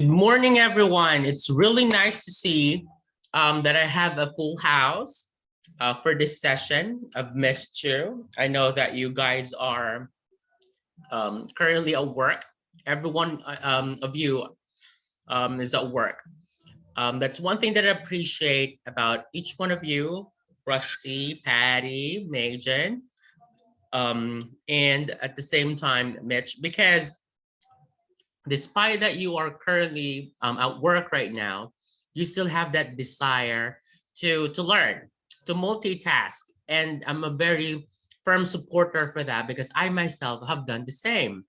Good morning, everyone. It's really nice to see that I have a full house for this session. I've missed you. I know that you guys are currently at work. Everyone of you is at work. That's one thing that I appreciate about each one of you, Rusty, Patty, Majan, and at the same time, Mitch, because despite that you are currently at work right now, you still have that desire to learn, to multitask. And I'm a very firm supporter for that because I myself have done the same.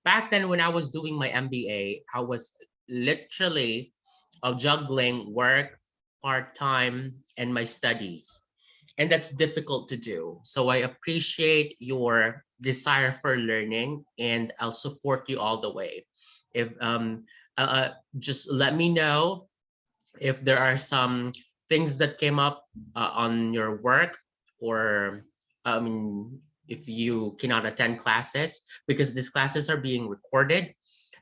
Back then when I was doing my MBA, I was literally juggling work, part-time, and my studies. And that's difficult to do. So I appreciate your desire for learning and I'll support you all the way. If just let me know if there are some things that came up on your work, or if you cannot attend classes, because these classes are being recorded.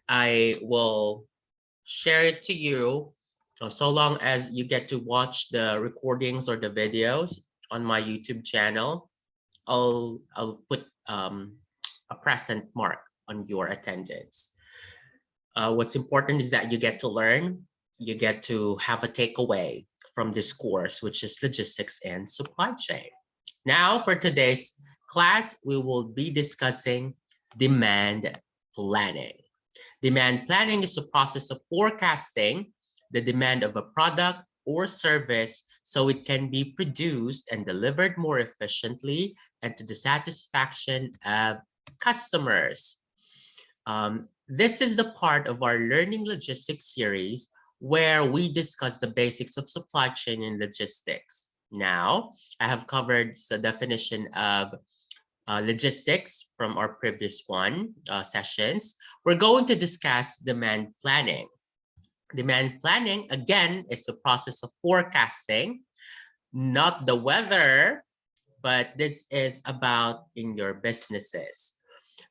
I will share it to you so long as you get to watch the recordings or the videos on my YouTube channel. I'll put a present mark on your attendance. What's important is that you get to learn, you get to have a takeaway from this course, which is logistics and supply chain. Now for today's class, we will be discussing demand planning. Demand planning is the process of forecasting the demand of a product or service so it can be produced and delivered more efficiently and to the satisfaction of customers. This is the part of our Learning Logistics series where we discuss the basics of supply chain and logistics. Now, I have covered the definition of logistics from our previous sessions. We're going to discuss demand planning. Demand planning, again, is the process of forecasting, not the weather, but this is about in your businesses.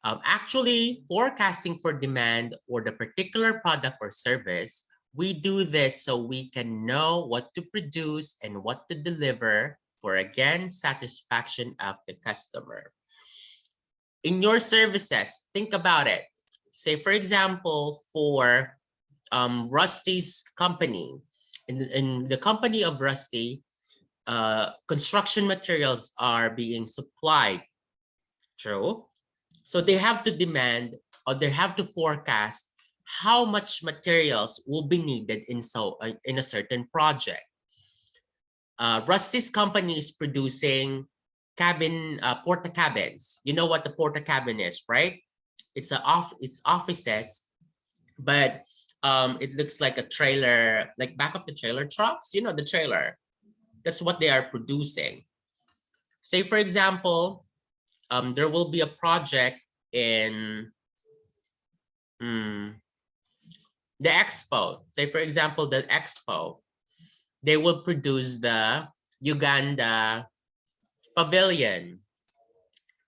Actually, forecasting for demand or the particular product or service, we do this so we can know what to produce and what to deliver for, again, satisfaction of the customer. In your services, think about it. Say, for example, for Rusty's company, in the company of Rusty, construction materials are being supplied, true? So they have to demand or they have to forecast how much materials will be needed in a certain project. Rusty's company is producing porta cabins. You know what the porta cabin is, right? It's offices, but it looks like a trailer, like back of the trailer trucks. You know the trailer. That's what they are producing. Say for example, there will be a project in the expo. Say for example, the expo, they will produce the Uganda pavilion.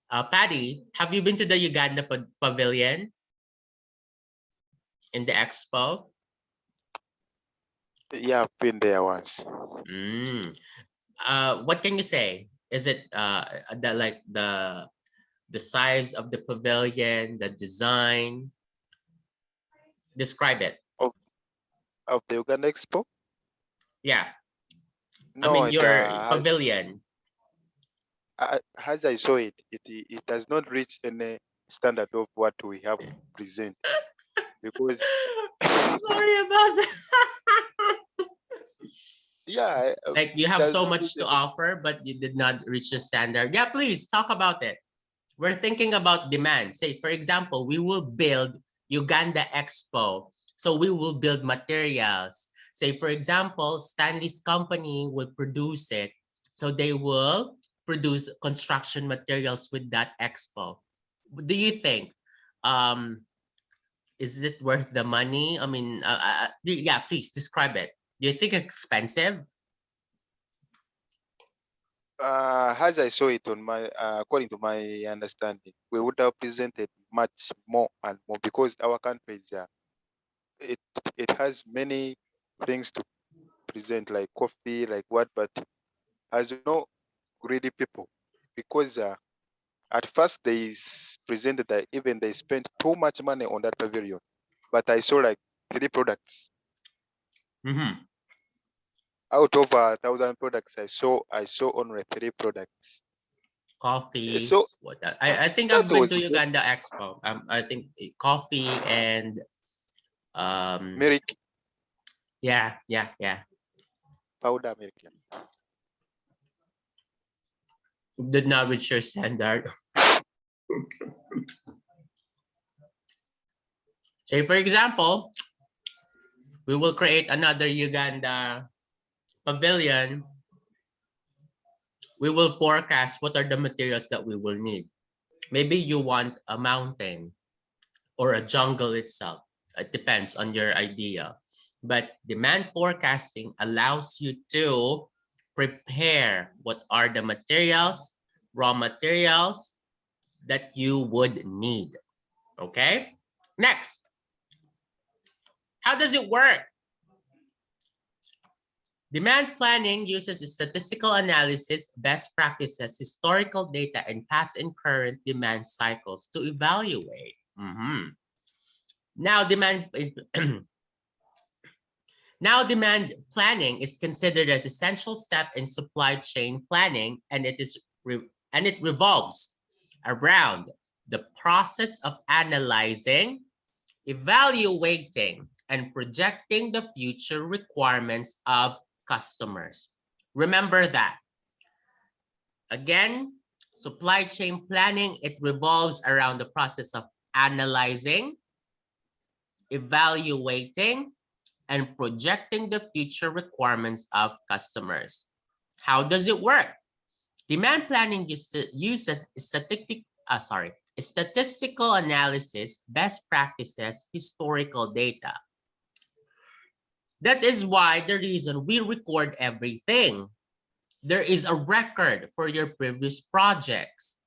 Patty, have you been to the Uganda pavilion in the expo? Yeah, I've been there once. What can you say? Is it the size of the pavilion, the design? Describe it. Of the Uganda Expo? Yeah. No, I mean your pavilion. As I saw it, it does not reach any standard of what we have to present. Because sorry about that. Yeah, like you have so much to offer, but you did not reach the standard. Yeah, please talk about it. We're thinking about demand. Say, for example, we will build Uganda Expo. So we will build materials. Say, for example, Stanley's company will produce it. So they will produce construction materials with that expo. Do you think, is it worth the money? I mean, yeah, please describe it. Do you think it's expensive? As I saw it on my, according to my understanding, we would have presented much more and more because our country is it has many things to present, like coffee, like what, but as you know, greedy people, because at first presented that even they spent too much money on that pavilion, but I saw like 3 products Mhm. out of 1,000 products. I saw only 3 products. Coffee. So I think that I've been was to just Uganda Expo. I think coffee and milk yeah. powder milk. Did not reach your standard. Say for example, we will create another Uganda pavilion. We will forecast what are the materials that we will need. Maybe you want a mountain or a jungle itself. It depends on your idea. But demand forecasting allows you to prepare what are the materials, raw materials that you would need. Okay? Next, how does it work? Demand planning uses statistical analysis, best practices, historical data, and past and current demand cycles to evaluate. Now, now demand planning is considered an essential step in supply chain planning, and it revolves around the process of analyzing, evaluating, and projecting the future requirements of customers. Remember that. Again, supply chain planning, it revolves around the process of analyzing, evaluating, and projecting the future requirements of customers. How does it work? Demand planning uses statistical analysis, best practices, historical data. That is why the reason we record everything. There is a record for your previous projects.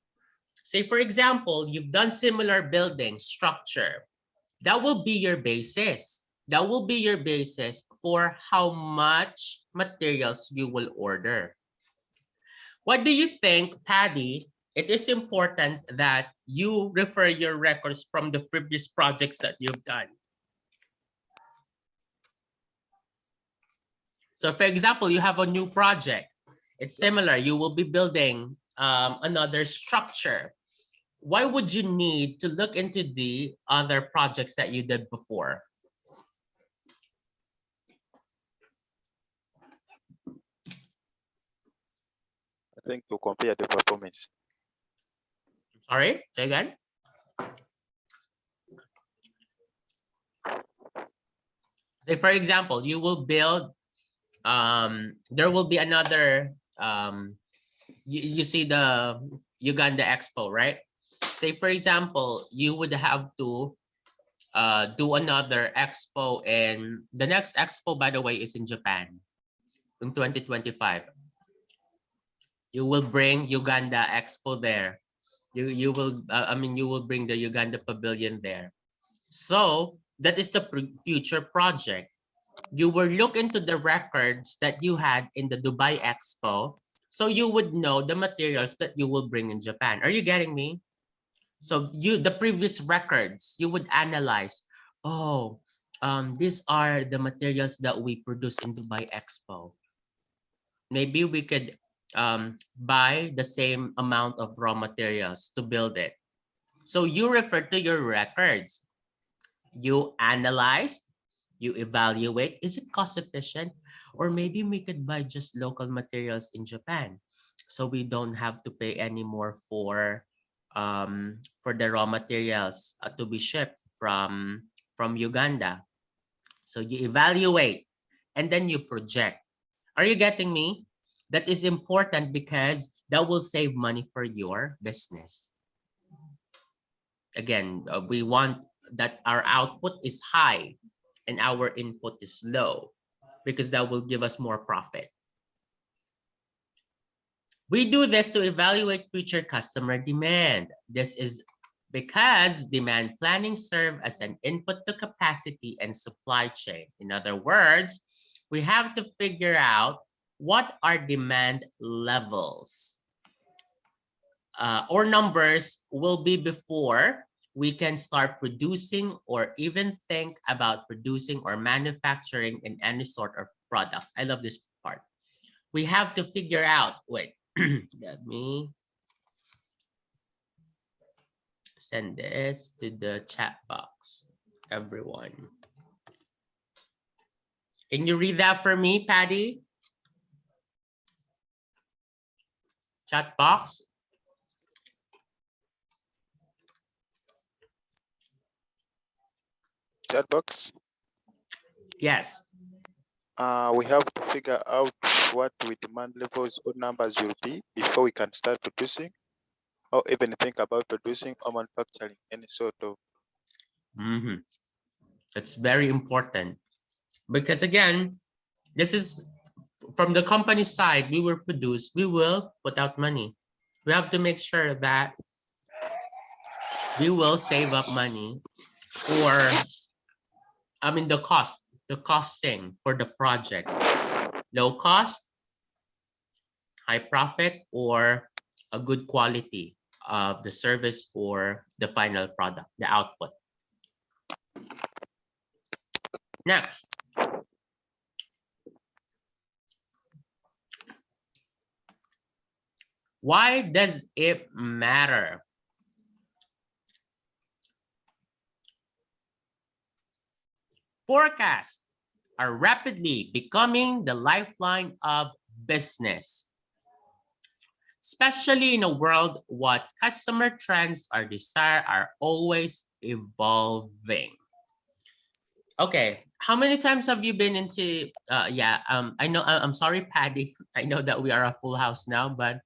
Say, for example, you've done similar building structure. That will be your basis. That will be your basis for how much materials you will order. What do you think, Paddy? It is important that you refer your records from the previous projects that you've done. So for example, you have a new project. It's similar. You will be building another structure. Why would you need to look into the other projects that you did before? I think to compare the performance. Sorry, say again. Say for example, you will build, there will be another, you see the Uganda Expo, right? Say for example, you would have to do another expo, and the next expo, by the way, is in Japan in 2025. You will bring Uganda Expo there. You will, you will bring the Uganda Pavilion there. So that is the future project. You will look into the records that you had in the Dubai Expo, so you would know the materials that you will bring in Japan. Are you getting me? So the previous records, you would analyze, oh, these are the materials that we produce in Dubai Expo. Maybe we could buy the same amount of raw materials to build it. So you refer to your records. You analyze, you evaluate, is it cost efficient? Or maybe we could buy just local materials in Japan, so we don't have to pay anymore for the raw materials to be shipped from Uganda. So you evaluate and then you project. Are you getting me? That is important because that will save money for your business. Again, we want that our output is high and our input is low, because that will give us more profit. We do this to evaluate future customer demand. This is because demand planning serves as an input to capacity and supply chain. In other words, we have to figure out what are demand levels or numbers will be before we can start producing or even think about producing or manufacturing in any sort of product. I love this part. We have to figure out, wait, let me send this to the chat box, everyone. Can you read that for me, Patty? Chat box. Chat box. Yes. We have to figure out what we demand levels or numbers will be before we can start producing, or even think about producing or manufacturing any sort of. That's very important because again, this is from the company side. We will produce, we will put out money. We have to make sure that we will save up money for, I mean, the costing for the project. Low cost, high profit, or a good quality of the service or the final product, the output. Next. Why does it matter? Forecasts are rapidly becoming the lifeline of business, especially in a world what customer trends are always evolving. Okay, how many times have you been into I know, I'm sorry, Patty. I know that we are a full house now, but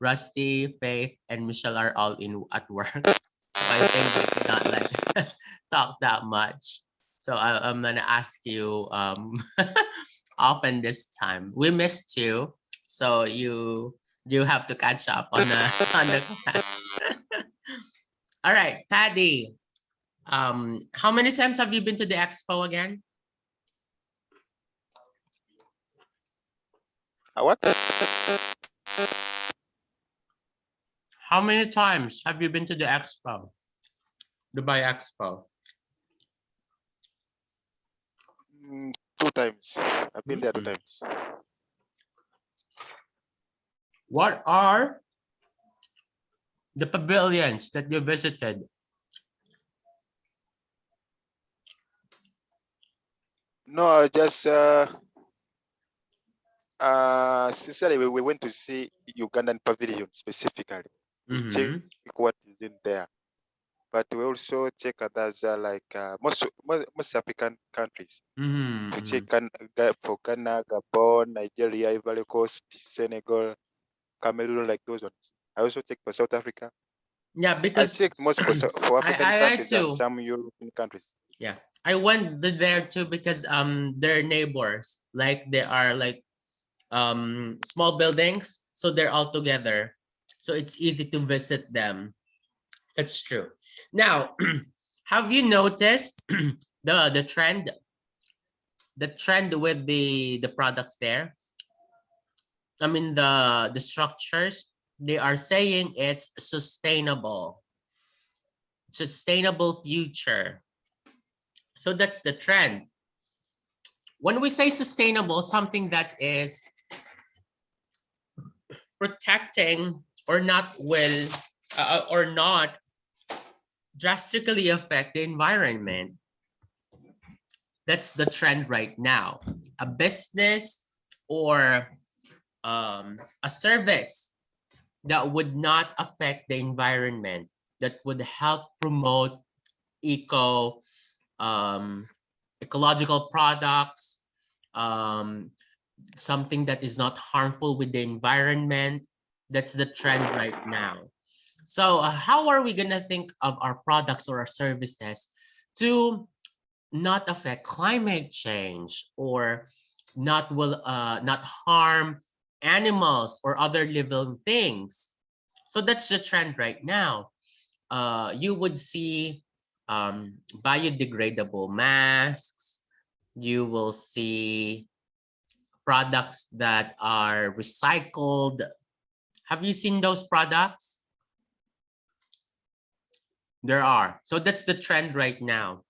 Rusty, Faith, and Michelle are all in at work. So I think we cannot like talk that much. So I'm gonna ask you often this time. We missed you, so you have to catch up on the on the class. All right, Patty. How many times have you been to the expo again? What? How many times have you been to the expo? Dubai Expo. 2 times. I've been there 2 times. What are the pavilions that you visited? No, just sincerely, we went to see Ugandan pavilion specifically. We check what is in there, but we also check others like most African countries. We check for Ghana, Gabon, Nigeria, Ivory Coast, Senegal, Cameroon, like those ones. I also check for South Africa. Yeah, because I checked most for African countries and too. some European countries. Yeah, I went there too because they're neighbors. Like they are like small buildings, so they're all together. So it's easy to visit them. That's true. Now, have you noticed the trend? The trend with the products there. I mean the structures. They are saying it's sustainable future. So that's the trend. When we say sustainable, something that is protecting or not drastically affect the environment. That's the trend right now. A business or a service that would not affect the environment, that would help promote ecological products, something that is not harmful with the environment. That's the trend right now. So how are we gonna think of our products or our services to not affect climate change or not harm animals or other living things? So that's the trend right now. you would see biodegradable masks. You will see products that are recycled. Have you seen those products? There are. So that's the trend right now.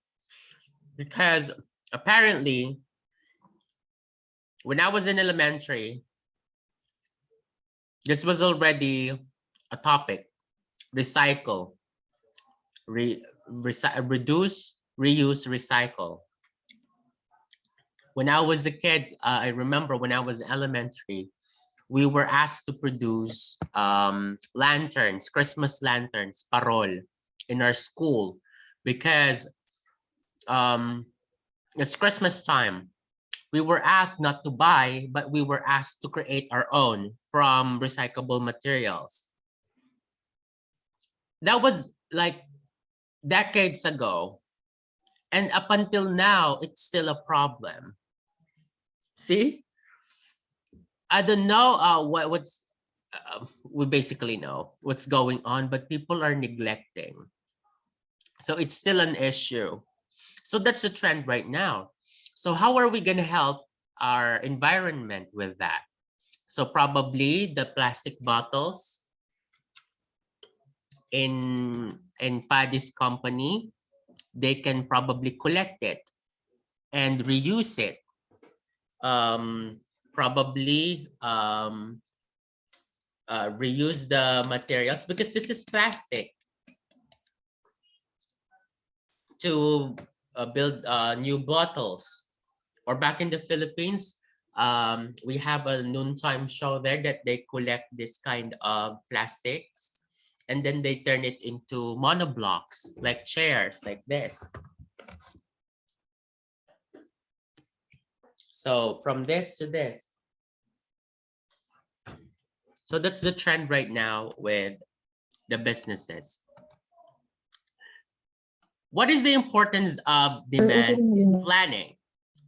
Because apparently, when I was in elementary, this was already a topic. Recycle, reduce, reuse, recycle. When I was a kid, I remember when I was elementary, we were asked to produce lanterns, Christmas lanterns, parol, in our school because it's Christmas time. We were asked not to buy, but we were asked to create our own from recyclable materials. That was like decades ago. And up until now, it's still a problem. See? I don't know what's, we basically know what's going on, but people are neglecting. So it's still an issue. So that's the trend right now. So how are we going to help our environment with that? So probably the plastic bottles in Paddy's company, they can probably collect it and reuse it. Probably reuse the materials because this is plastic to build new bottles. Or back in the Philippines, we have a noontime show there that they collect this kind of plastics and then they turn it into monoblocks, like chairs, like this. So from this to this. So that's the trend right now with the businesses. What is the importance of demand planning?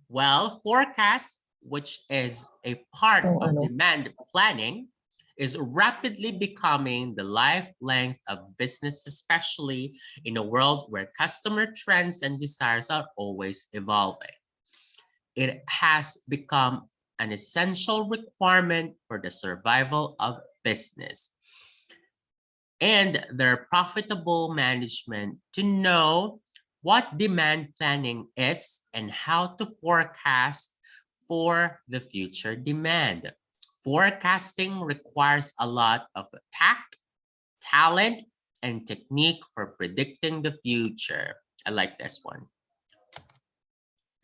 Well, forecast, which is a part of demand planning, is rapidly becoming the life length of business, especially in a world where customer trends and desires are always evolving. It has become an essential requirement for the survival of business and their profitable management to know what demand planning is and how to forecast for the future demand. Forecasting requires a lot of tact, talent, and technique for predicting the future. I like this one.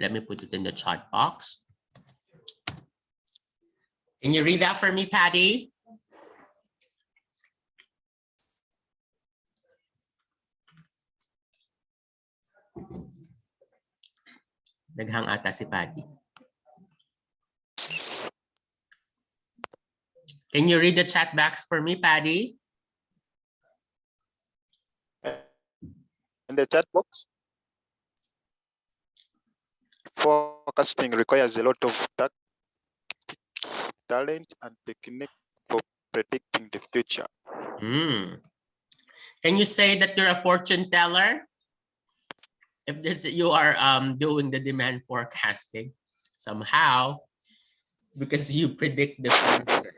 Let me put it in the chat box. Can you read that for me, Patty? Naghang ata si Patty. Can you read the chat box for me, Patty? In the chat box, forecasting requires a lot of talent and technique for predicting the future. Can you say that you're a fortune teller? If this you are doing the demand forecasting somehow because you predict the future.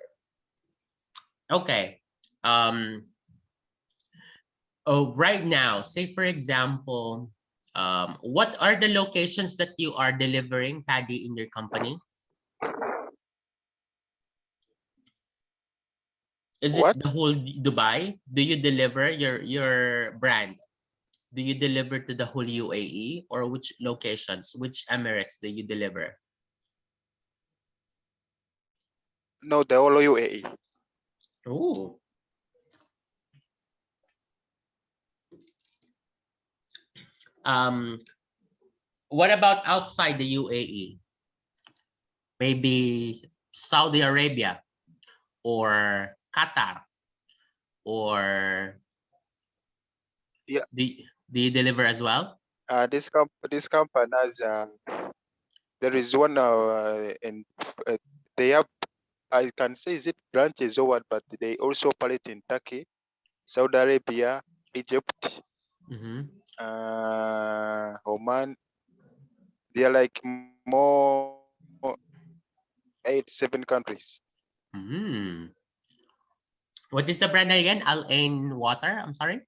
Okay. Right now, say for example, what are the locations that you are delivering, Paddy, in your company? Is it the whole Dubai? Do you deliver your brand? Do you deliver to the whole UAE or which locations, which Emirates do you deliver? No, the whole UAE. Oh. What about outside the UAE? Maybe Saudi Arabia or Qatar or do you deliver as well? This company has there is one and they have, I can say, is it branches or what, but they also operate in Turkey, Saudi Arabia, Egypt, Mm-hmm. Oman. They are like more 8, 7 countries. Mm. What is the brand again? Al Ain water. I'm sorry.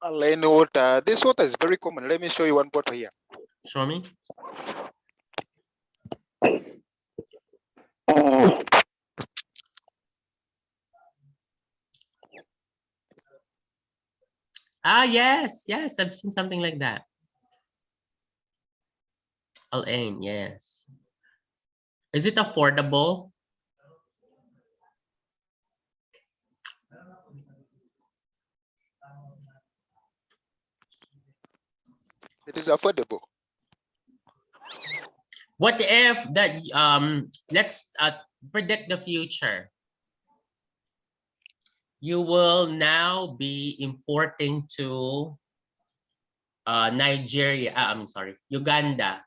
Alain water. This water is very common. Let me show you one bottle here. Show me. Ah, yes, yes. I've seen something like that. Al Ain, yes. Is it affordable? It is affordable. What if that let's predict the future. You will now be importing to Nigeria, I'm sorry, Uganda.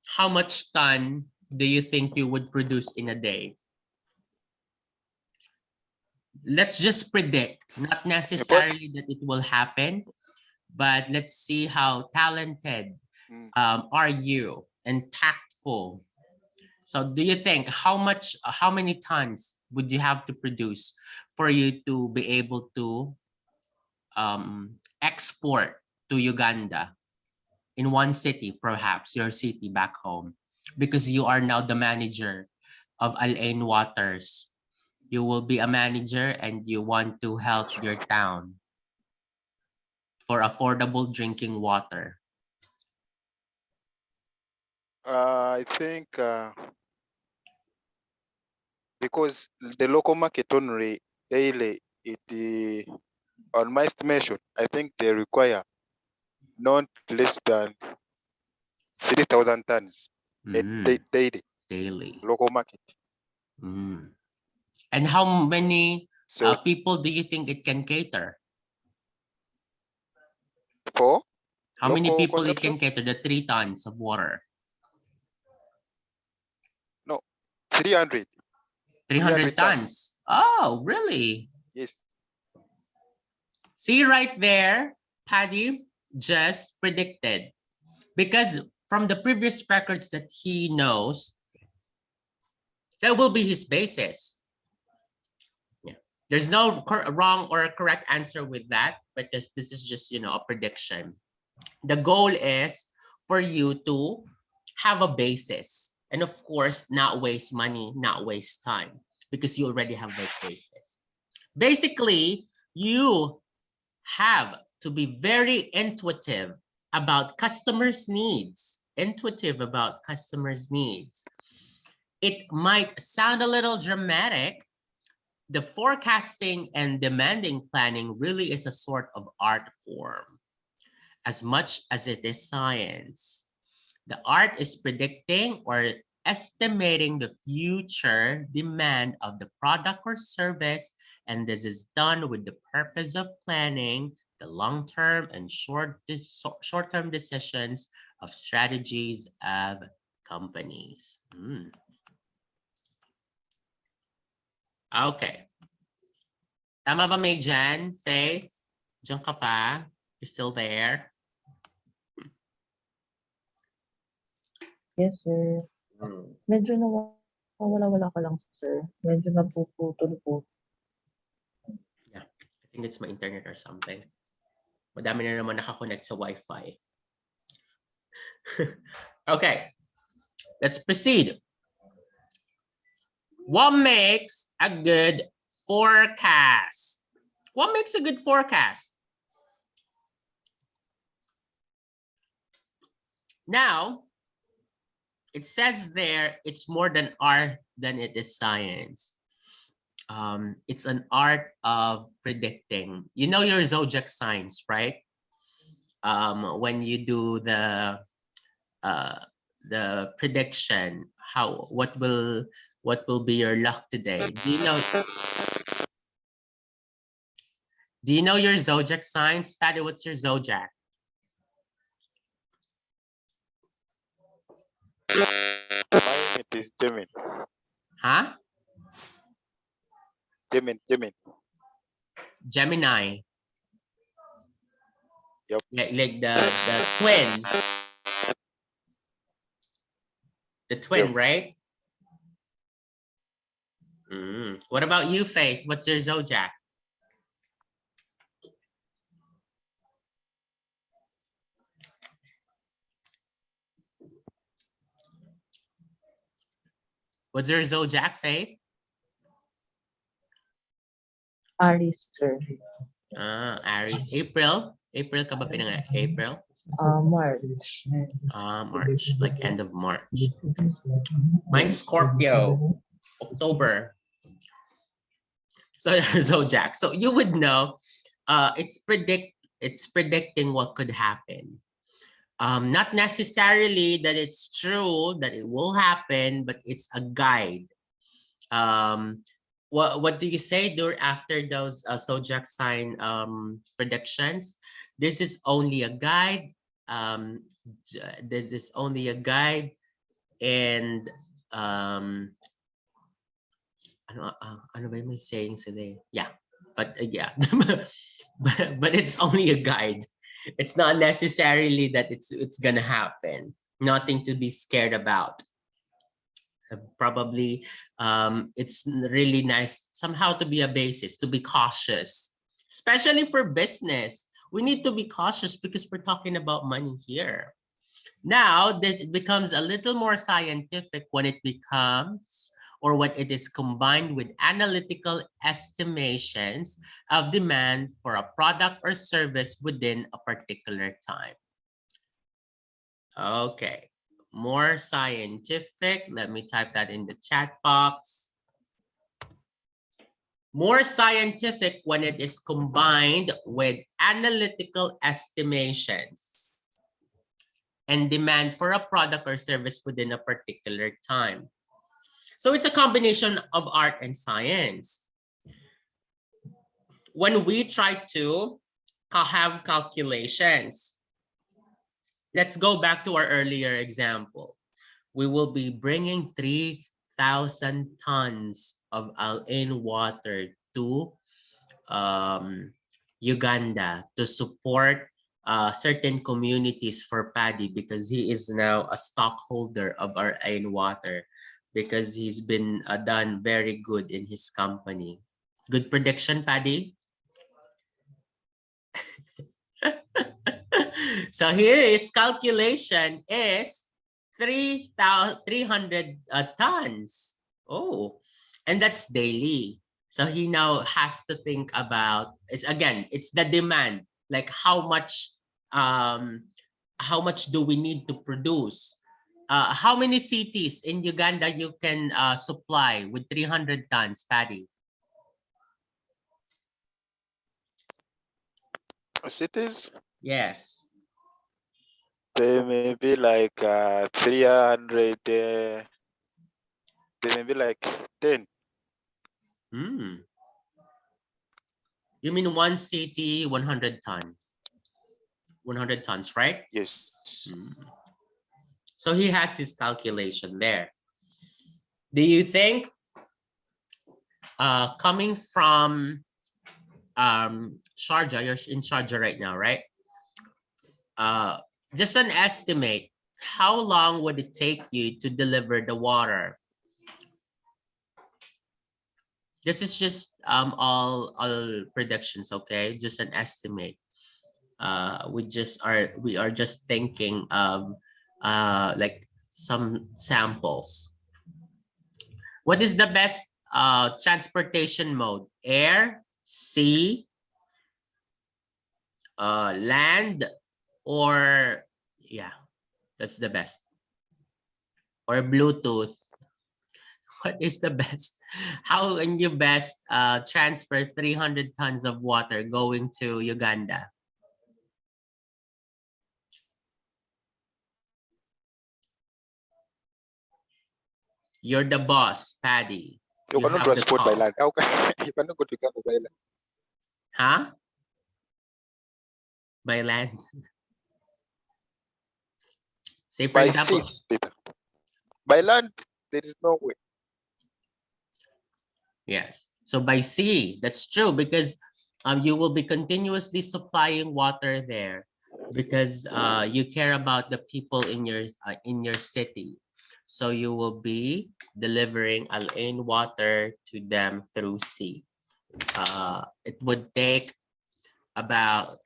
How much ton do you think you would produce in a day? Let's just predict, not About necessarily that it will happen, but let's see how talented are you and tactful. So do you think how many tons would you have to produce for you to be able to export to Uganda in one city, perhaps your city back home, because you are now the manager of Al Ain Waters. You will be a manager and you want to help your town for affordable drinking water. I think because the local market only daily, on my estimation, I think they require not less than 3,000 tons daily, Daily. local market. And how many So people do you think it can cater? for How many local people it consumption, can cater, the 3 tons of water? no, 300. 300 tons. Oh, really? Yes. See right there, Paddy just predicted. Because from the previous records that he knows, that will be his basis. Yeah. There's no wrong or correct answer with that, but this is just, a prediction. The goal is for you to have a basis. And of course, not waste money, not waste time, because you already have that basis. Basically, you have to be very intuitive about customers' needs. Intuitive about customers' needs. It might sound a little dramatic. The forecasting and demanding planning really is a sort of art form, as much as it is science. The art is predicting or estimating the future demand of the product or service, and this is done with the purpose of planning the long-term and short-term decisions of strategies of companies. Okay. Tama ba, May Jan? Faith? Diyan ka pa? You're still there? Yes, sir. Medyo nawawala-wala ka lang, sir. Medyo napuputol po. Yeah, I think it's my internet or something. Madami na naman nakakonect sa Wi-Fi. Okay, let's proceed. What makes a good forecast? What makes a good forecast? Now, it says there it's more than art than it is science. It's an art of predicting. You know your zodiac signs, right? When you do the prediction, what will be your luck today? Do you know your zodiac signs? Patty, what's your zodiac? Mine it is Gemini. Huh? Gemini. Gemini. Yep. Like the twin. The twin, Yep. right? What about you, Faith? What's your zodiac? What's your zodiac, Faith? Aries, sir. Aries. April. April ka ba pinanganak? April? March. March. Like end of March. Mine's Scorpio. October. So your zodiac. So you would know it's predicting what could happen. Not necessarily that it's true that it will happen, but it's a guide. What do you say after those zodiac sign predictions? This is only a guide. This is only a guide, and ano ba yung sayings today? Yeah, but yeah, but it's only a guide. It's not necessarily that it's gonna happen. Nothing to be scared about. Probably it's really nice somehow to be a basis, to be cautious, especially for business. We need to be cautious because we're talking about money here. Now that it becomes a little more scientific when it becomes or when it is combined with analytical estimations of demand for a product or service within a particular time. Okay, more scientific. Let me type that in the chat box. More scientific when it is combined with analytical estimations and demand for a product or service within a particular time. So it's a combination of art and science. When we try to have calculations, let's go back to our earlier example. We will be bringing 3,000 tons of Al-Ain water to Uganda to support certain communities for Paddy, because he is now a stockholder of our Al-Ain water, because he's been done very good in his company. Good prediction, Paddy? So his calculation is 300 tons. Oh, and that's daily. So he now has to think about, it's the demand, like how much do we need to produce? How many cities in Uganda you can supply with 300 tons, Paddy? Cities, Yes. they may be like 300. They may be like 10. You mean one city, 100 tons? 100 tons, right? Yes. So he has his calculation there. Do you think coming from Sharjah, you're in Sharjah right now, right? Just an estimate, how long would it take you to deliver the water? This is just all predictions, okay? Just an estimate. We are just thinking of like some samples. What is the best transportation mode? Air, sea, land, or yeah, that's the best. Or Bluetooth. What is the best? How can you best transfer 300 tons of water going to Uganda? You're the boss, Paddy. You cannot have the transport by call. land. How can you cannot go to Uganda by land? Huh? By land? Say for By example. sea, Peter. By land, there is no way. Yes. So by sea, that's true because you will be continuously supplying water there because you care about the people in your city. So you will be delivering Al-Ain water to them through sea. It would take about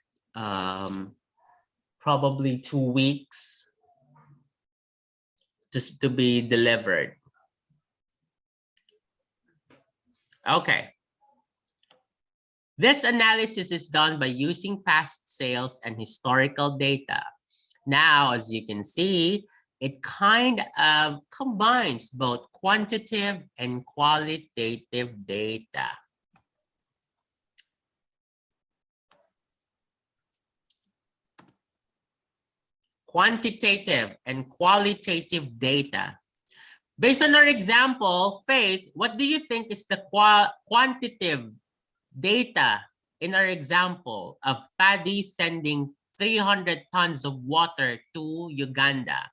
probably 2 weeks just to be delivered. Okay. This analysis is done by using past sales and historical data. Now, as you can see, it kind of combines both quantitative and qualitative data. Quantitative and qualitative data. Based on our example, Faith, what do you think is the quantitative data in our example of Paddy sending 300 tons of water to Uganda?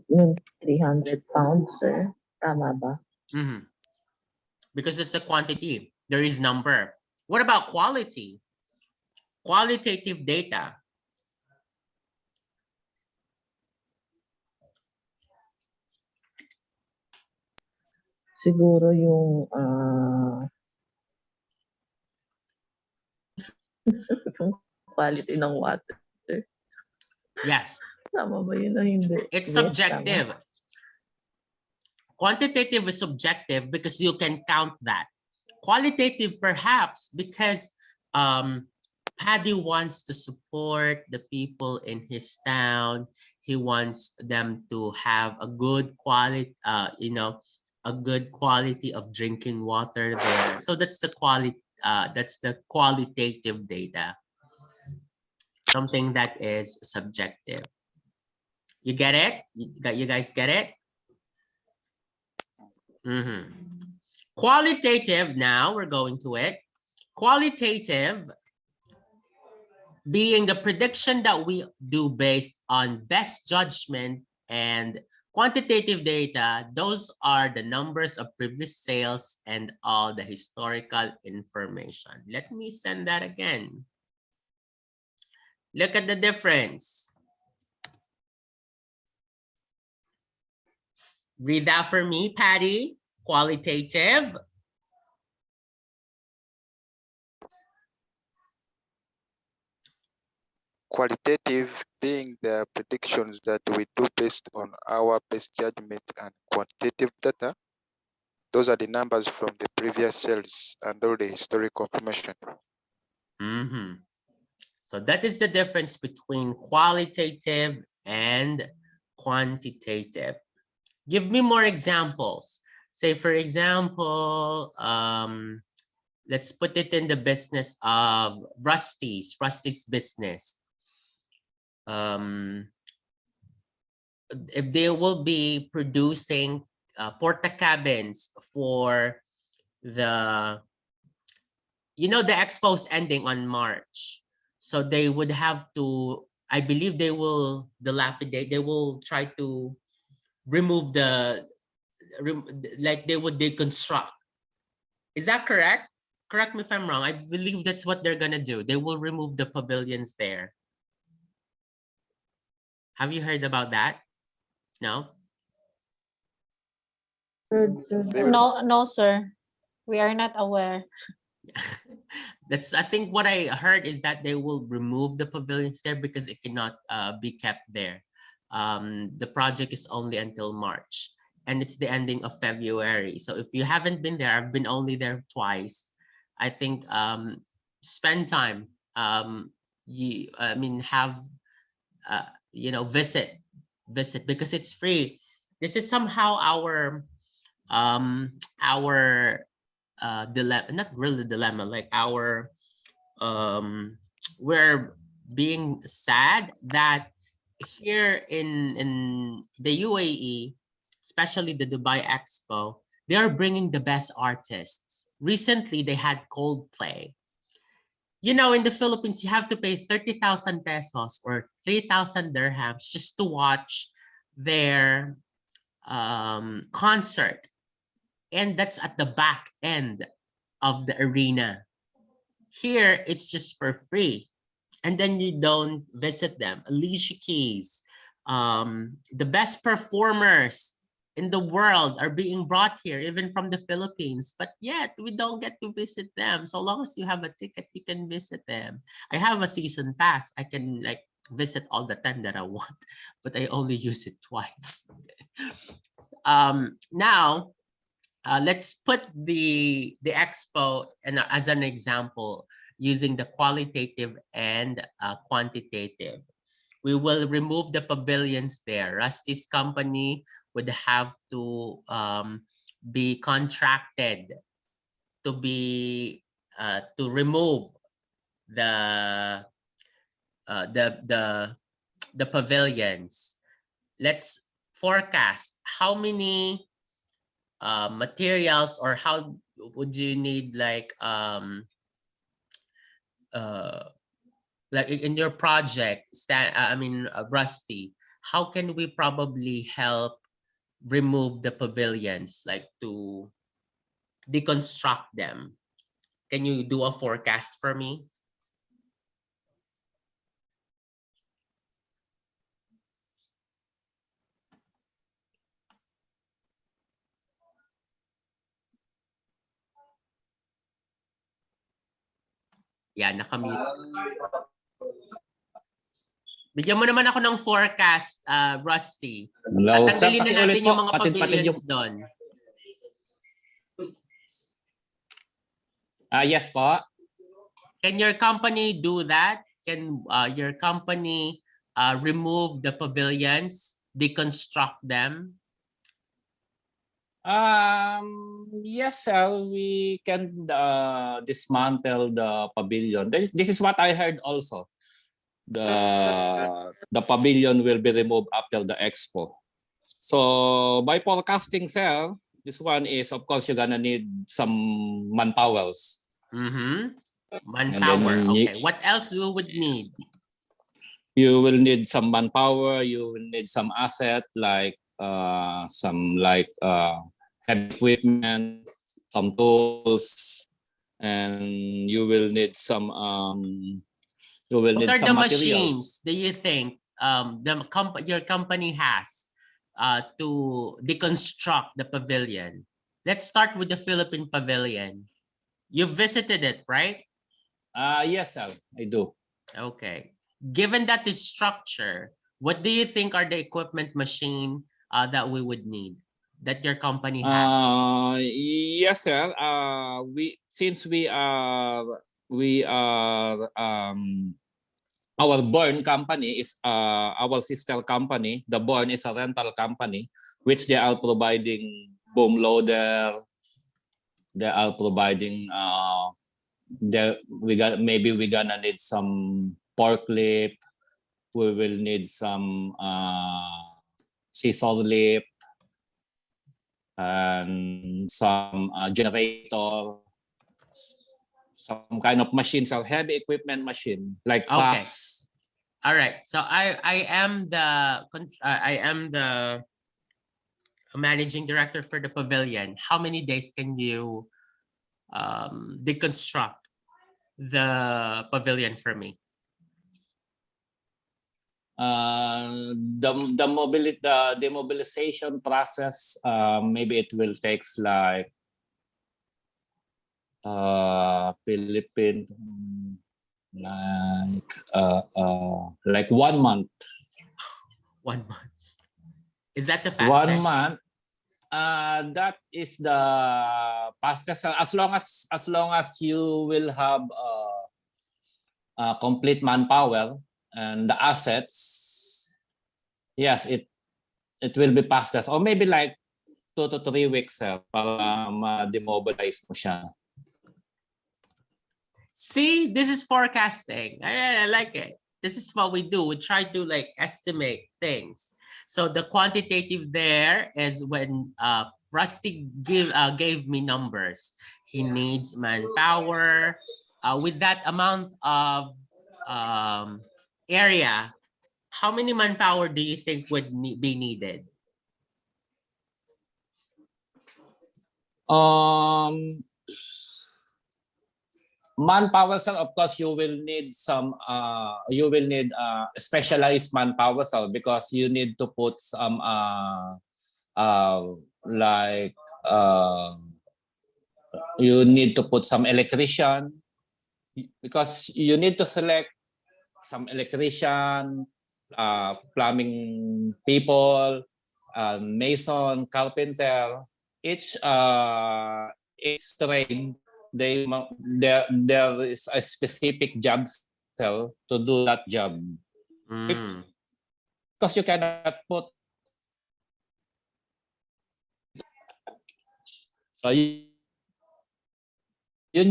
Yung 300 pounds, sir. Tama ba? Because it's a quantity, there is number. What about quality? Qualitative data. Siguro yung yung quality ng water. Yes. Tama ba yun o hindi? It's Yes, subjective. tama. Quantitative is subjective because you can count that. Qualitative perhaps because Paddy wants to support the people in his town. He wants them to have a good quality, a good quality of drinking water there. So that's the qualitative data. Something that is subjective. You get it? You guys get it? Qualitative, now we're going to it. Qualitative being the prediction that we do based on best judgment, and quantitative data, those are the numbers of previous sales and all the historical information. Let me send that again. Look at the difference. Read that for me, Patty. Qualitative. Qualitative being the predictions that we do based on our best judgment, and quantitative data, those are the numbers from the previous sales and all the historical information. So that is the difference between qualitative and quantitative. Give me more examples. Say, for example, let's put it in the business of Rusty's business. If they will be producing porta cabins for the, the expo's ending on March. So they would have to, I believe they will dilapidate, they will try to remove like they would deconstruct. Is that correct? Correct me if I'm wrong. I believe that's what they're gonna do. They will remove the pavilions there. Have you heard about that? No? No, sir. We are not aware. That's, I think what I heard is that they will remove the pavilions there because it cannot be kept there. The project is only until March and it's the ending of February. So if you haven't been there, I've been only there twice. I think spend time. Visit because it's free. This is somehow our dilemma, not really dilemma, like our we're being sad that here in the UAE, especially the Dubai Expo, they are bringing the best artists. Recently they had Coldplay. you know, in the Philippines, you have to pay 30,000 pesos or 3,000 dirhams just to watch their concert. And that's at the back end of the arena. Here, it's just for free. And then you don't visit them. Alicia Keys, the best performers in the world are being brought here, even from the Philippines, but yet we don't get to visit them. So long as you have a ticket, you can visit them. I have a season pass. I can like visit all the time that I want, but I only use it twice. Now, let's put the expo as an example using the qualitative and quantitative. We will remove the pavilions there. Rusty's company would have to be contracted to be to remove the pavilions. Let's forecast how many materials, or how would you need like in your project, Rusty, how can we probably help remove the pavilions, like to deconstruct them? Can you do a forecast for me? Yeah, nakamute. Bigyan mo naman ako ng forecast, Rusty. Hello, sir, Tatanggalin na pakiulit natin po. yung mga pavilions doon. Yes po. Can your company do that? Can your company remove the pavilions, deconstruct them? Yes, sir, we can dismantle the pavilion. This is what I heard also. The pavilion will be removed after the expo. So by forecasting, sir, this one is, of course, you're gonna need some manpowers. Mm-hmm. Manpower. Okay. What else you would need? You will need some manpower. You will need some asset like heavy equipment, some tools, and you will need some What are the materials. machines do you think your company has to deconstruct the pavilion? Let's start with the Philippine pavilion. You visited it, right? Yes, sir, I do. Okay. Given that it's structure, what do you think are the equipment machine that we would need, that your company has? Yes, sir. Our Born company is our sister company. The Born is a rental company, which they are providing boom loader. They are providing maybe we're gonna need some forklift. We will need some scissor lift and some generator, some kind of machines, or heavy equipment machine like trucks. All right. So I am the managing director for the pavilion. How many days can you deconstruct the pavilion for me? The demobilization process, maybe it will takes like Philippine, like 1 month. 1 month. Is that the fastest? 1 month. That is the fastest. As long as you will have complete manpower and the assets, yes, it will be fastest, or maybe like 2 to 3 weeks para ma-demobilize mo siya. See, this is forecasting. I like it. This is what we do. We try to like estimate things. So the quantitative there is when Rusty gave me numbers. He needs manpower, with that amount of area, how many manpower do you think would be needed? Manpower, sir, of course, you will need specialized manpower, sir, because you need to put some like you need to put some electrician, because you need to select some electrician, plumbing people, mason, carpenter. Each trade, there is a specific job cell to do that job, Mm. because you cannot put. So yun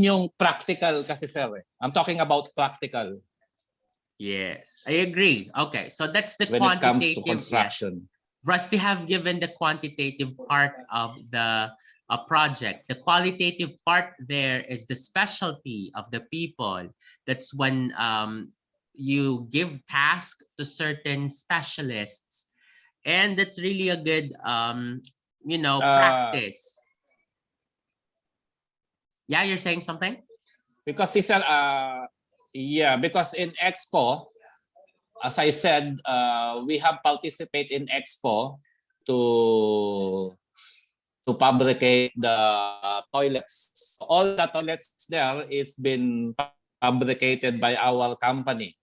yung practical kasi, sir. I'm talking about practical Yes, I agree. Okay, so that's the when it comes to quantitative. Yes. construction. Rusty have given the quantitative part of the project. The qualitative part there is the specialty of the people. That's when you give task to certain specialists, and that's really a good practice. Yeah, you're saying something? Because Cecil, yeah, because in Expo, as I said, we have participated in Expo to fabricate the toilets. All the toilets there is been fabricated by our company.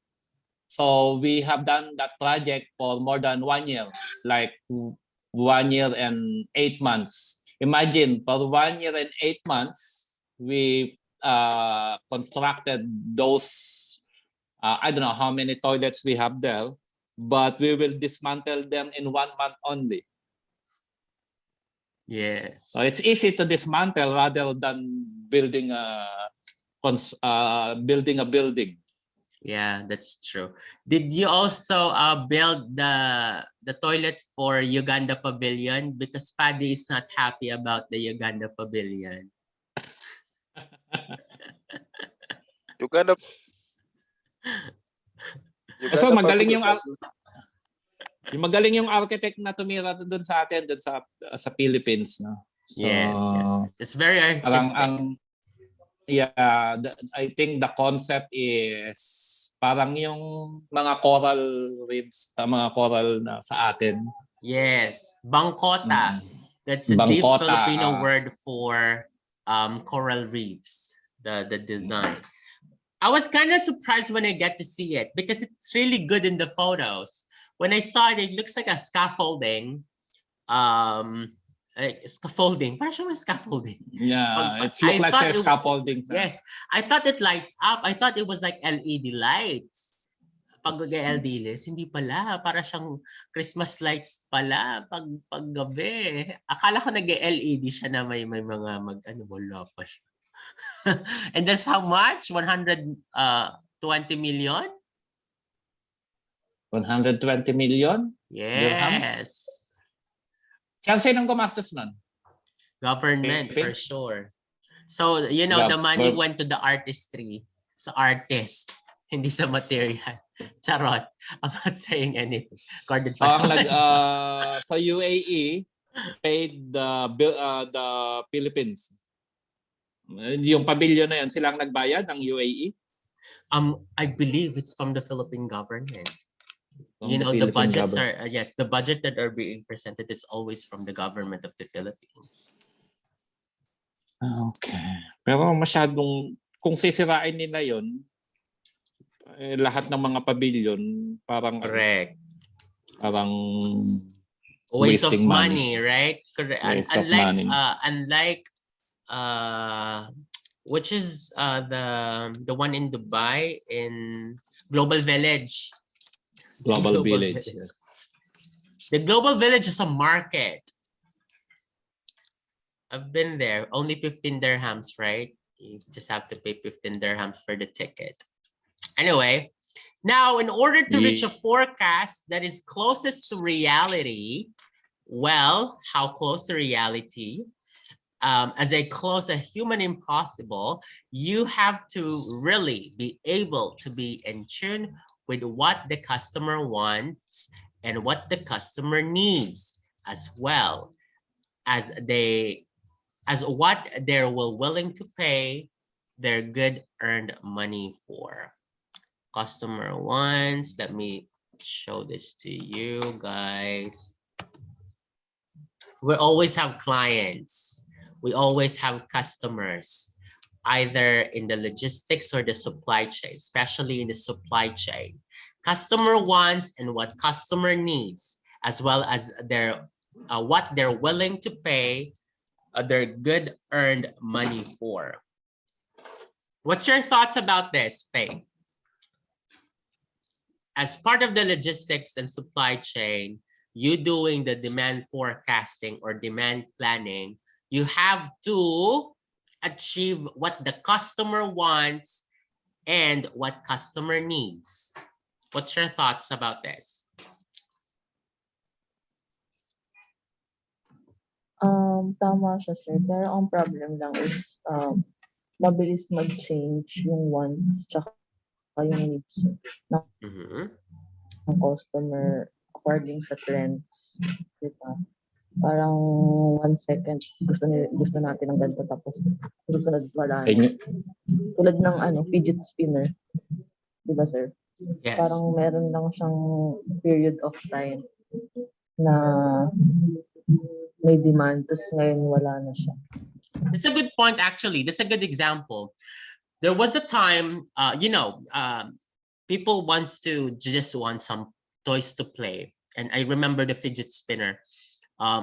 So we have done that project for more than 1 year, like 1 year and 8 months. Imagine, for 1 year and 8 months, we constructed those, I don't know how many toilets we have there, but we will dismantle them in 1 month only. Yes. So it's easy to dismantle rather than building a building. Yeah, that's true. Did you also build the toilet for Uganda Pavilion? Because Paddy is not happy about the Uganda Pavilion. Uganda. So magaling Pavilion. yung magaling yung architect na tumira doon sa atin doon sa Philippines, no. So, yes. It's very artistic. I think the concept is parang yung mga coral reefs, mga coral na sa atin. Yes, bangkota. That's a deep Filipino word for coral reefs. The design. I was kind of surprised when I get to see it because it's really good in the photos. When I saw it, it looks like a scaffolding. Scaffolding. Parang siyang scaffolding. Yeah, it looks like a scaffolding. Yes, I thought it lights up. I thought it was like LED lights. Pag LED lights, hindi pala. Para siyang Christmas lights pala pag gabi. Akala ko nag-LED siya na may mga wala pa siya. And that's how much? 120 million? 120 million? Yes. Sino gumastos nun? Government, for sure. So, the money went to the artistry. Sa artist, hindi sa material. Charot. I'm not saying anything. So UAE paid the Philippines. Yung pavilion na yun, silang nagbayad ng UAE? I believe it's from the Philippine government. The budgets are the budget that are being presented is always from the government of the Philippines. Okay. Pero masyadong, kung sisirain nila yun, lahat ng mga pavilion, parang correct. Parang waste of money, right? Correct. Unlike which is the one in Dubai in Global Village. Global Village. The Global Village is a market. I've been there. Only 15 dirhams, right? You just have to pay 15 dirhams for the ticket. Anyway, now in order to reach a forecast that is closest to reality, well, how close to reality? as a close a human impossible, you have to really be able to be in tune with what the customer wants and what the customer needs, as well as what they're willing to pay their good earned money for. Customer wants, let me show this to you guys. We always have clients. We always have customers, either in the logistics or the supply chain, especially in the supply chain. Customer wants and what customer needs, as well as their what they're willing to pay their good earned money for. What's your thoughts about this, Faith? As part of the logistics and supply chain, you doing the demand forecasting or demand planning, you have to achieve what the customer wants and what customer needs. What's your thoughts about this? Tama siya, sir. Pero ang problem lang is, mabilis mag-change yung wants tsaka yung needs Mhm. ng customer according sa trends. Diba? Parang 1 second, gusto natin ng ganito, tapos susunod wala Can na. you, Tulad ng fidget spinner. Diba, sir? Yes. Parang meron lang siyang period of time na may demand, tapos ngayon wala na siya. That's a good point, actually. That's a good example. There was a time, people just want some toys to play. And I remember the fidget spinner.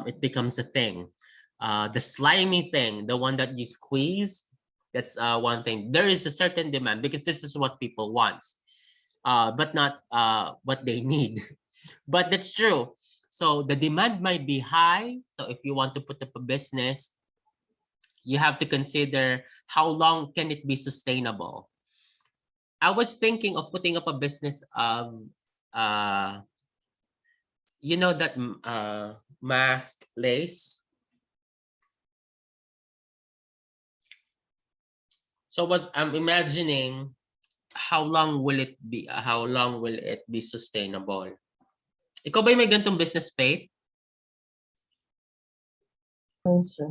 It becomes a thing. The slimy thing, the one that you squeeze, that's one thing. There is a certain demand because this is what people want, but not what they need. But that's true. So the demand might be high. So if you want to put up a business, you have to consider how long can it be sustainable. I was thinking of putting up a business of, that mask lace. So I'm imagining how long will it be? How long will it be sustainable? Ikaw ba may gantong business, Faith? No, sir.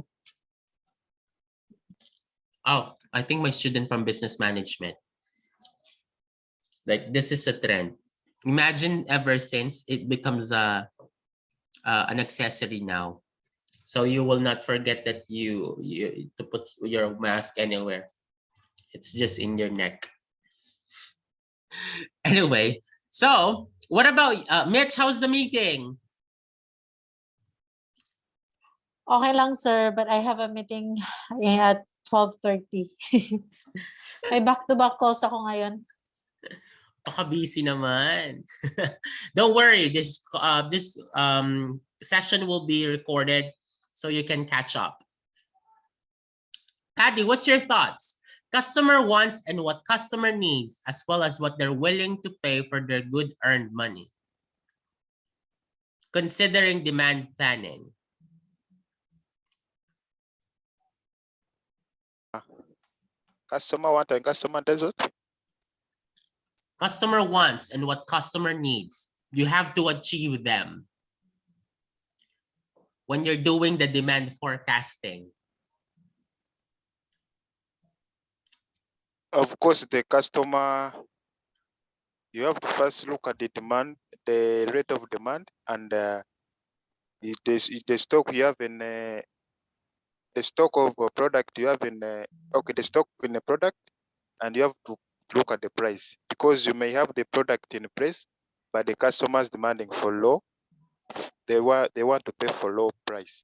Oh, I think my student from business management. Like, this is a trend. Imagine ever since it becomes an accessory now. So you will not forget that you to put your mask anywhere. It's just in your neck. Anyway, so what about Mitch? How's the meeting? Okay lang, sir, but I have a meeting at 12:30. May back-to-back calls ako ngayon. Baka-busy naman. Don't worry, this session will be recorded so you can catch up. Paddy, what's your thoughts? Customer wants and what customer needs, as well as what they're willing to pay for their good earned money. Considering demand planning. Customer want and customer doesn't. Customer wants and what customer needs. You have to achieve them when you're doing the demand forecasting. Of course, the customer, you have to first look at the demand, the rate of demand, and the stock you have in the stock of a product you have in the stock in the product, and you have to look at the price, because you may have the product in price, but the customers demanding for low. They want to pay for low price.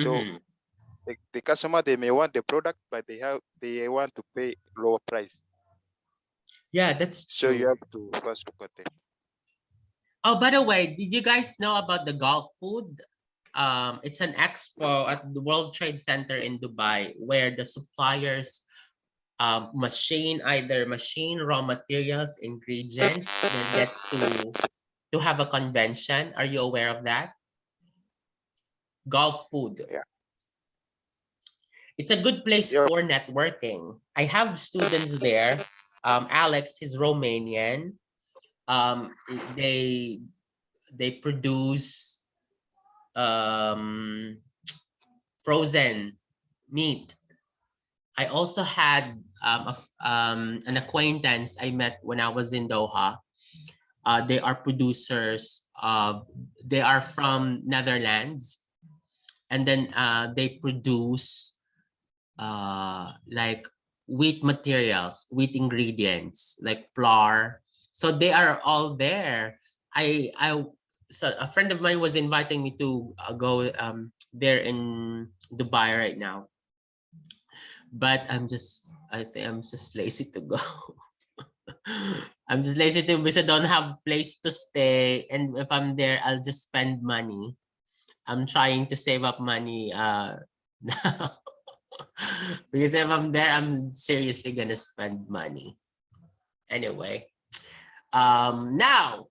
So the customer, they may want the product, but they want to pay lower price. Yeah, that's So true. you have to first look at it. Oh, by the way, did you guys know about the Gulf Food? It's an expo at the World Trade Center in Dubai where the suppliers either machine raw materials, ingredients, will get to have a convention. Are you aware of that? Gulf Food. Yeah. It's a good place Yep. for networking. I have students there. Alex, he's Romanian. They produce frozen meat. I also had an acquaintance I met when I was in Doha. They are producers. They are from Netherlands, and then they produce like wheat materials, wheat ingredients like flour. So they are all there. So a friend of mine was inviting me to go there in Dubai right now, but I think I'm just lazy to go. I'm just lazy to because I don't have place to stay, and if I'm there, I'll just spend money. I'm trying to save up money now. Because if I'm there, I'm seriously gonna spend money. Anyway, now,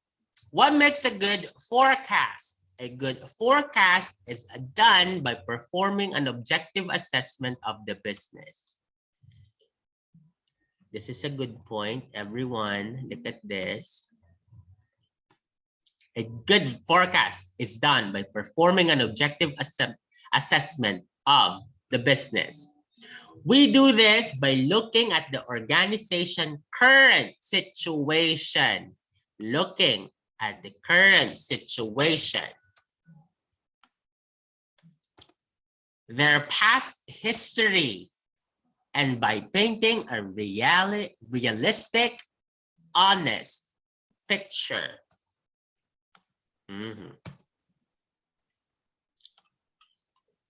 what makes a good forecast? A good forecast is done by performing an objective assessment of the business. This is a good point, everyone. Look at this. A good forecast is done by performing an objective assessment of the business. We do this by looking at the organization current situation. Looking at the current situation. Their past history. And by painting a realistic, honest picture.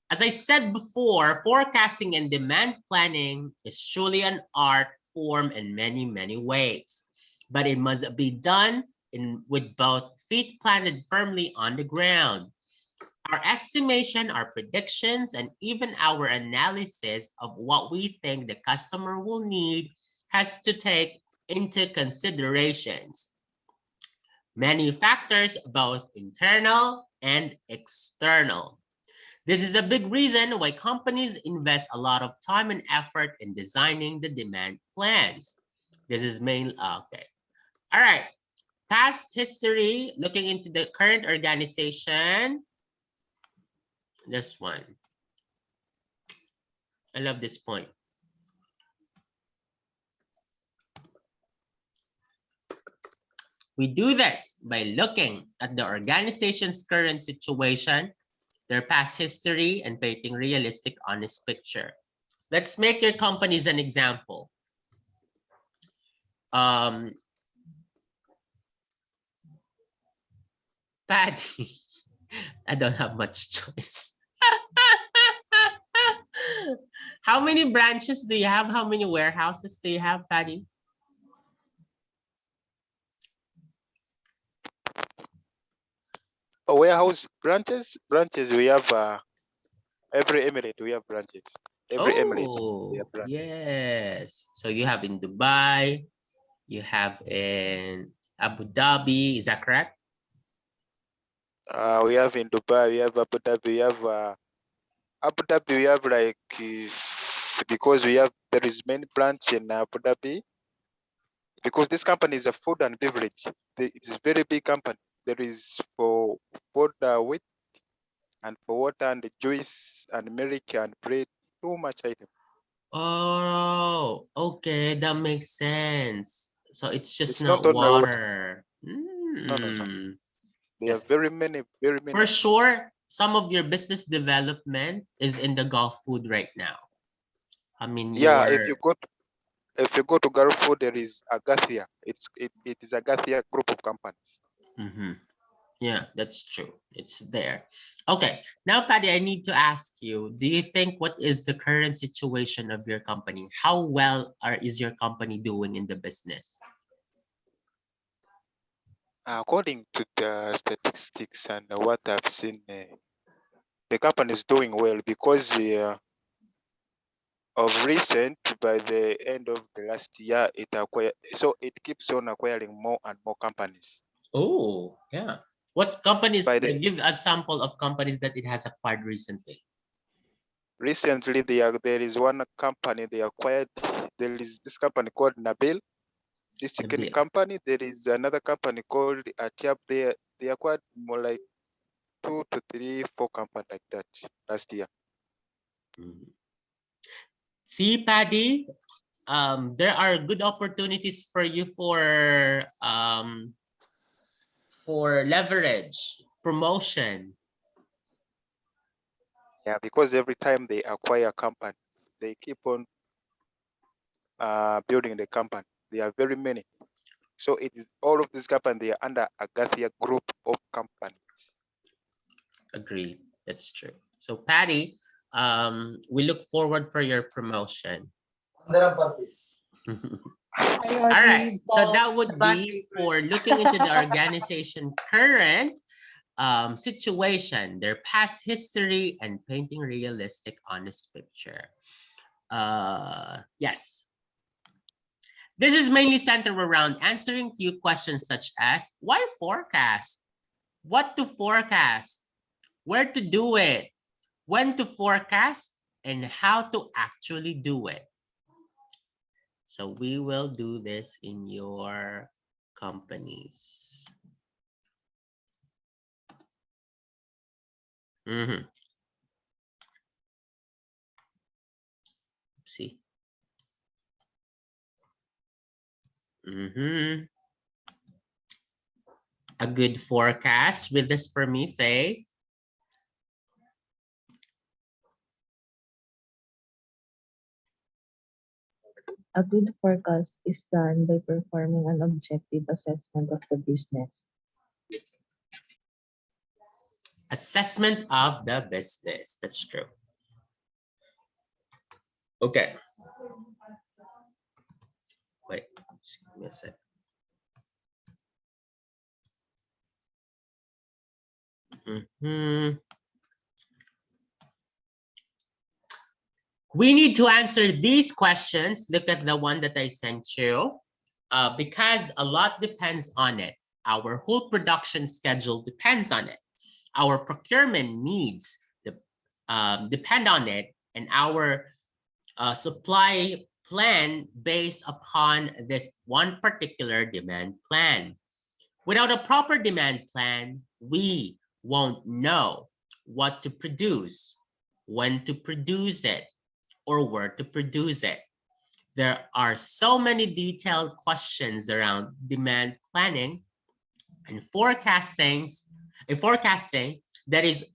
As I said before, forecasting and demand planning is truly an art form in many, many ways, but it must be done with both feet planted firmly on the ground. Our estimation, our predictions, and even our analysis of what we think the customer will need has to take into considerations many factors, both internal and external. This is a big reason why companies invest a lot of time and effort in designing the demand plans. This is mainly, okay. All right, past history, looking into the current organization. This one. I love this point. We do this by looking at the organization's current situation, their past history, and painting realistic, honest picture. Let's make your companies an example. Patty, I don't have much choice. How many branches do you have? How many warehouses do you have, Patty? Warehouse branches, we have every emirate we have branches. Every emirate we have branches. Yes. So you have in Dubai, you have in Abu Dhabi, is that correct? We have in Dubai, we have Abu Dhabi, we have Abu Dhabi, we have like because there is many branch in Abu Dhabi, because this company is a food and beverage. It's a very big company. There is for food, wheat, and for water and juice and milk and bread, too much item. Oh, okay, that makes sense. So it's just It's not not only water. no. There Yes. are very many. For sure, some of your business development is in the Gulf food right now. I mean, Yeah, if you go to Gulf Food, there is Agathia. It is Agathia group of companies. Yeah, that's true. It's there. Okay, now Patty, I need to ask you, do you think what is the current situation of your company? How well is your company doing in the business? According to the statistics and what I've seen, the company is doing well because of recent, by the end of the last year, it keeps on acquiring more and more companies. Oh, yeah. What companies? By the Give a sample of companies that it has acquired recently. recently there is one company they acquired. There is this company called Nabil, this chicken Nabil. company. There is another company called Atiap. They acquired more like 2 to 3, 4 companies like that last year. Mhm. See, Paddy, there are good opportunities for you for leverage, promotion. Yeah, because every time they acquire a company, they keep on building the company. There are very many. So it is all of these companies, they are under Agathia group of companies. Agreed. That's true. So Patty, we look forward for your promotion. All right. So that would be for looking into the organization current situation, their past history, and painting realistic, honest picture. Yes. This is mainly centered around answering few questions such as why forecast? What to forecast? Where to do it? When to forecast? And how to actually do it. So we will do this in your companies. See. A good forecast with this for me, Faith. A good forecast is done by performing an objective assessment of the business. Assessment of the business. That's true. Okay. Wait, just give me a sec. We need to answer these questions. Look at the one that I sent you, because a lot depends on it. Our whole production schedule depends on it. Our procurement needs depend on it, and our supply plan based upon this one particular demand plan. Without a proper demand plan, we won't know what to produce, when to produce it, or where to produce it. There are so many detailed questions around demand planning and forecasting that is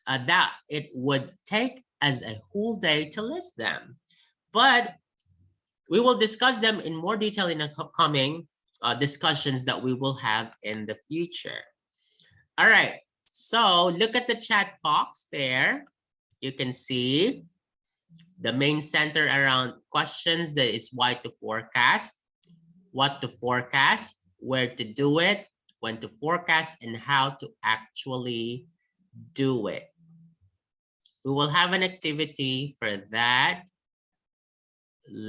that it would take us a whole day to list them. But we will discuss them in more detail in upcoming discussions that we will have in the future. All right, so look at the chat box there. You can see the main center around questions that is why to forecast, what to forecast, where to do it, when to forecast, and how to actually do it. We will have an activity for that later.